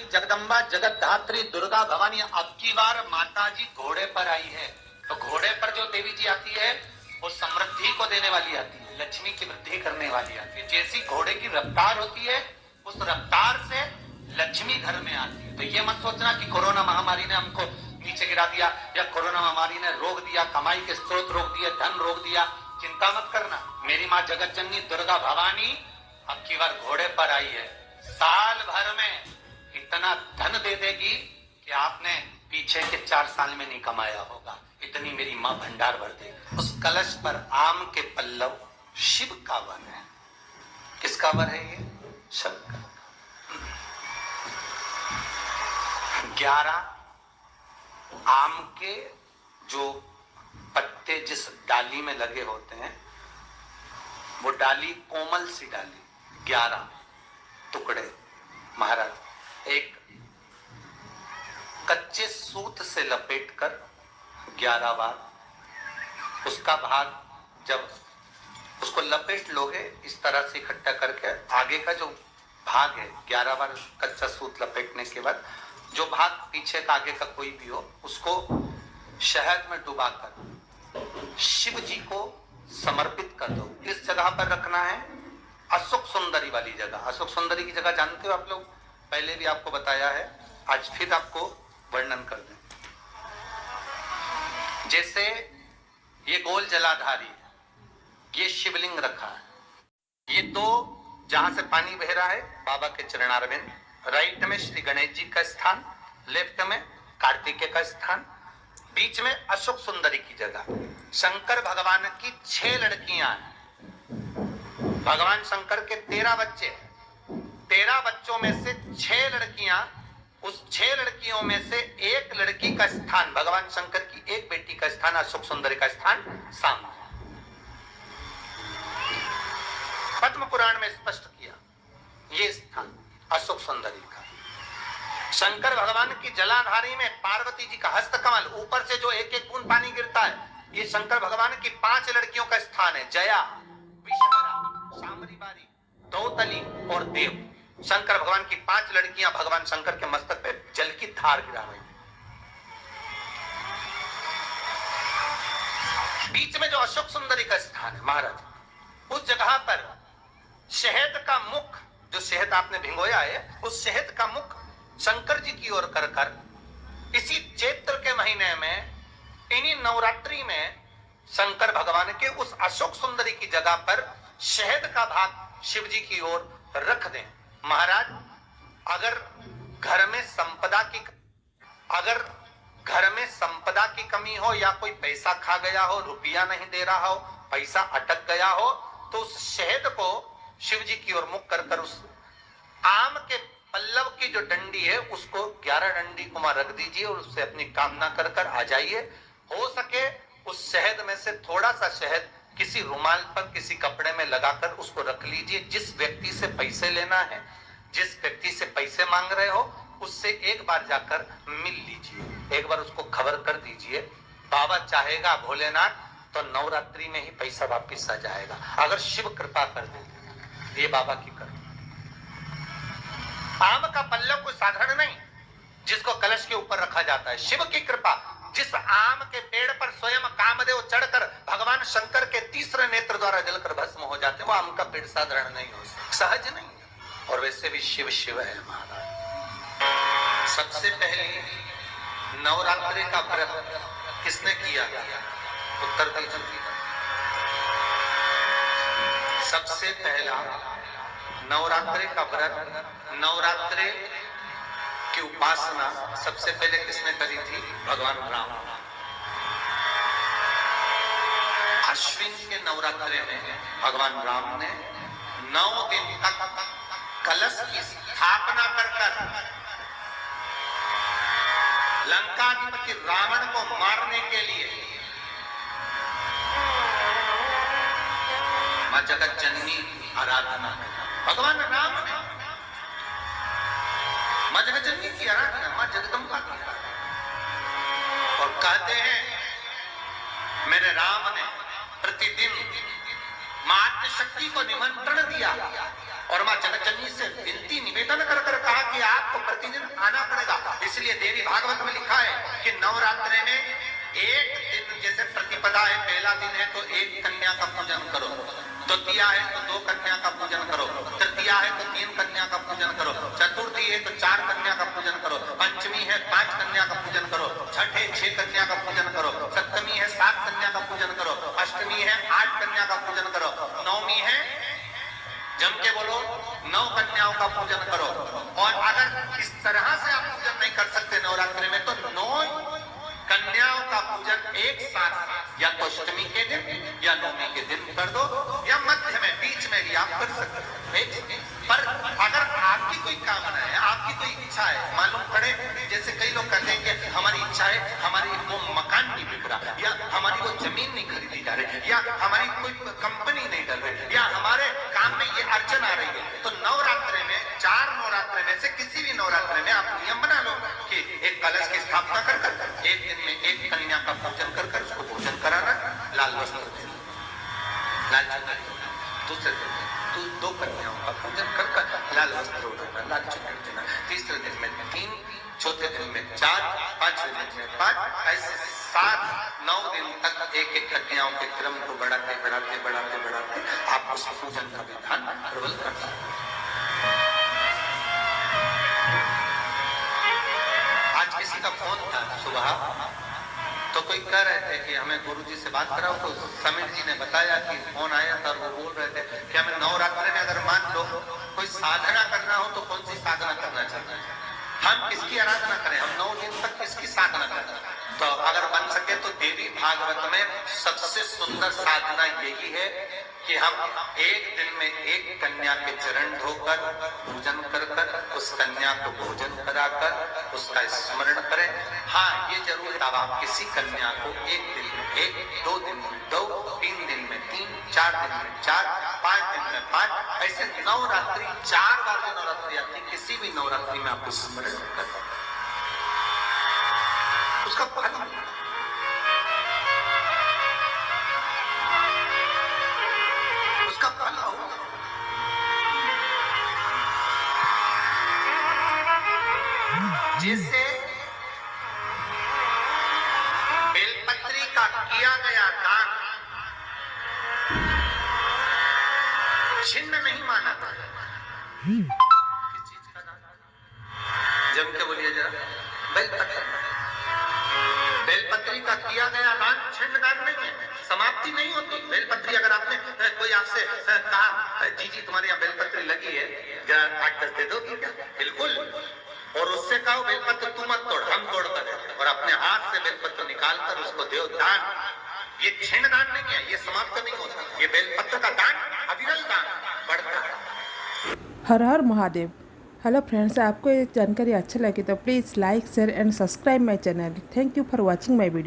की जगदम्बा जगत धात्री दुर्गा भवानी अब की बार माता जी घोड़े पर आई है। तो घोड़े पर जो देवी जी आती है वो समृद्धि को देने वाली आती है, लक्ष्मी की वृद्धि करने वाली आती है। जैसी घोड़े की रफ्तार होती है उस रफ्तार से लक्ष्मी घर में आती है। तो ये मत सोचना कि कोरोना महामारी ने हमको नीचे गिरा दिया या कोरोना महामारी ने रोक दिया, कमाई के स्रोत रोक दिए, धन रोक दिया। चिंता मत करना, मेरी माँ जगत जननी दुर्गा भवानी अब की बार घोड़े पर आई है। साल भर में इतना धन दे देगी कि आपने पीछे के 4 साल में नहीं कमाया होगा। इतनी मेरी माँ भंडार भर देगी। उस कलश पर आम के पल्लव शिव का वन है। किसका वन है ये? शिव का। 11 आम के जो पत्ते जिस डाली में लगे होते हैं वो डाली कोमल सी डाली, 11 टुकड़े महाराज एक कच्चे सूत से लपेटकर 11 बार उसका भाग, जब उसको लपेट लोगे इस तरह से इकट्ठा करके आगे का जो भाग है 11 बार कच्चा सूत लपेटने के बाद जो भाग पीछे का आगे का कोई भी हो उसको शहद में डुबाकर शिव जी को समर्पित कर दो। किस जगह पर रखना है? अशोक सुंदरी वाली जगह। अशोक सुंदरी की जगह जानते हो आप लोग, पहले भी आपको बताया है, आज फिर आपको वर्णन कर दें। जैसे ये गोल जलाधारी है, ये शिवलिंग रखा है, ये दो जहां से पानी बह रहा है बाबा के चरणारविंद, राइट में श्री गणेश जी का स्थान, लेफ्ट में कार्तिकेय का स्थान, बीच में अशोक सुंदरी की जगह। शंकर भगवान की 6 लड़कियां हैं। भगवान शंकर के 13 बच्चे, 13 बच्चों में से 6 लड़कियां, उस 6 लड़कियों में से एक लड़की का स्थान, भगवान शंकर की एक बेटी का स्थान अशोक सुंदरी का स्थान सामने। पद्म पुराण में स्पष्ट किया ये स्थान अशोक सुंदरी का। शंकर भगवान की जलाधारी में पार्वती जी का हस्तकमल, ऊपर से जो एक एक बूंद पानी गिरता है, ये शंकर भगवान की 5 लड़कियों का स्थान है, जया, विषहरा, शांभरी, दौतली और देव। शंकर भगवान की 5 लड़कियां भगवान शंकर के मस्तक पे जल की धार गिरा रही। बीच में जो अशोक सुंदरी का स्थान है महाराज, उस जगह पर शहद का मुख, जो शहद आपने भिगोया है, उस शहद का मुख शंकर जी की ओर कर कर इसी चैत्र के महीने में, इन्हीं नवरात्रि में शंकर भगवान के उस अशोक सुंदरी की जगह पर शहद का भाग शिव जी की ओर रख दें। महाराज अगर घर में संपदा की कमी हो या कोई पैसा खा गया हो, रुपया नहीं दे रहा हो, पैसा अटक गया हो, तो उस शहद को शिव जी की ओर मुख कर कर उस आम के पल्लव की जो डंडी है उसको 11 डंडी को वहां रख दीजिए और उससे अपनी कामना कर कर आ जाइए। हो सके उस शहद में से थोड़ा सा शहद किसी रुमाल पर, किसी कपड़े में लगाकर उसको रख लीजिए। जिस व्यक्ति से पैसे लेना है, जिस व्यक्ति से पैसे मांग रहे हो, उससे एक बार जाकर मिल लीजिए, एक बार उसको खबर कर दीजिए। बाबा चाहेगा भोलेनाथ तो नवरात्रि में ही पैसा वापिस आ जाएगा, अगर शिव कृपा कर दे। ये बाबा की कृपा। आम का पल्लव कोई साधारण नहीं जिसको कलश के ऊपर रखा जाता है, शिव की कृपा। जिस आम के पेड़ पर स्वयं कामदेव चढ़कर भगवान शंकर के तीसरे नेत्र द्वारा जलकर भस्म हो जाते हैं, वो आम का पेड़ साधारण नहीं हो सकता, सहज नहीं है। और वैसे भी शिव शिव है महाराज। सबसे पहले नवरात्रि का व्रत किसने किया? उत्तर दीजिए। सबसे पहला नवरात्रि का व्रत, नवरात्रि की उपासना सबसे पहले किसने करी थी? भगवान राम। अश्विन के नवरात्रि में भगवान राम ने 9 दिन तक कलश की स्थापना कर लंकाधिपति रावण को मारने के लिए मां जगत जननी आराधना, भगवान राम ने मां जगत जननी की आराधना, मां जगदम्बा की। और कहते हैं मेरे राम ने प्रतिदिन मां शक्ति को निमंत्रण दिया और मां जनकजननी से विनती निवेदन कर कर कहा कि आपको प्रतिदिन आना पड़ेगा। इसलिए देवी भागवत में लिखा है कि नवरात्रि में एक दिन, जैसे प्रतिपदा है, पहला दिन है तो एक कन्या का पूजन करो, द्वितीया है तो 2 कन्या का पूजन करो, तृतीया है तो 3 कन्या का पूजन करो, चतुर्थी है तो 4 कन्या का पूजन करो, पंचमी है 5 कन्या का पूजन करो, छठ है 6 कन्या का पूजन करो, सप्तमी है 7 कन्या का पूजन करो, अष्टमी है 8 कन्या का पूजन करो, नवमी है, जम के बोलो, 9 कन्याओं का पूजन करो। और अगर इस तरह से आप पूजन नहीं कर सकते नवरात्रि में तो 9 कन्याओं का पूजन एक साथ या तो अष्टमी के दिन या नवमी के दिन कर दो, या मध्य में बीच में भी आप कर सकते हैं। पर अगर आपकी कोई कामना है, आपकी कोई इच्छा है, मालूम पड़े, जैसे कई लोग कहते हैं कि हमारी इच्छा है, हमारी वो मकान नहीं बिक रहा, या हमारी वो जमीन नहीं खरीदी जा रही, या हमारी कोई कंपनी नहीं डल रही, या हमारे काम में ये अड़चन आ रही है, तो नवरात्रि में 4 नवरात्रि में से किसी भी नवरात्रि में आप नियम बना लो कि एक कलश की स्थापना कर कर एक दिन में एक कन्या का पूजन कर कर उसको भोजन कराना, लाल वस्त्र देना, लाल चुनरी, दूसरे दिन में 2 कन्याओं का पूजन कर कर लाल वस्त्र ओढ़ाना, लाल चुनरी देना, तीसरे दिन में 3, चौथे दिन में 4, पांचवें दिन में 5, ऐसे 7-9 दिन तक एक एक कन्याओं के क्रम को बढ़ाते बढ़ाते बढ़ाते बढ़ाते आप उस पूजन का विधान प्रबल कर सकते हैं। आज किसी का फोन था सुबह, तो कोई कह रहे थे कि हमें गुरुजी से बात कराओ, तो समीर जी ने बताया कि फोन आया था, वो बोल रहे थे कि हमें नवरात्रि में अगर मान लो कोई साधना करना हो तो कौन सी साधना करना चाहिए, हम किसकी आराधना करें, हम 9 दिन तक किसकी साधना करें। तो अगर बन सके तो देवी भागवत में सबसे सुंदर साधना यही है कि हम एक दिन में एक कन्या के चरण धोकर पूजन कर कर उस कन्या को भोजन कराकर उसका स्मरण करें। हाँ, ये जरूर है, अब आप किसी कन्या को एक दिन में 1, 2 दिन में 2, 3 दिन में 3, 4 दिन में 4, 5 दिन में 5, ऐसे नवरात्रि 4 बार जो नवरात्रि आती है, किसी भी नवरात्रि में आप स्मरण करें, उसका फल जैसे बेलपत्री का किया गया दान छिन्न नहीं माना था। किस चीज का दान? जम के बोलिए जरा। बेलपत्री का किया गया दान छिन्न दान नहीं है, समाप्ति नहीं होती। बेलपत्री अगर आपने कोई आपसे कहा जी तुम्हारे यहाँ बेलपत्री लगी है, जरा 8-10 दे दोगी क्या? बिल्कुल। और उससे कहो बेलपत्र तू मत तोड़, हम तोड़ कर, और अपने हाथ से बेलपत्र निकाल कर उसको दो दान। ये छिन्न दान नहीं है, ये समाप्त नहीं होता। ये बेलपत्र का दान अविरल दान बढ़ता है। हर हर महादेव। हेलो फ्रेंड्स, आपको ये जानकारी अच्छा लगे तो please like share and subscribe my channel. Thank you for watching my video.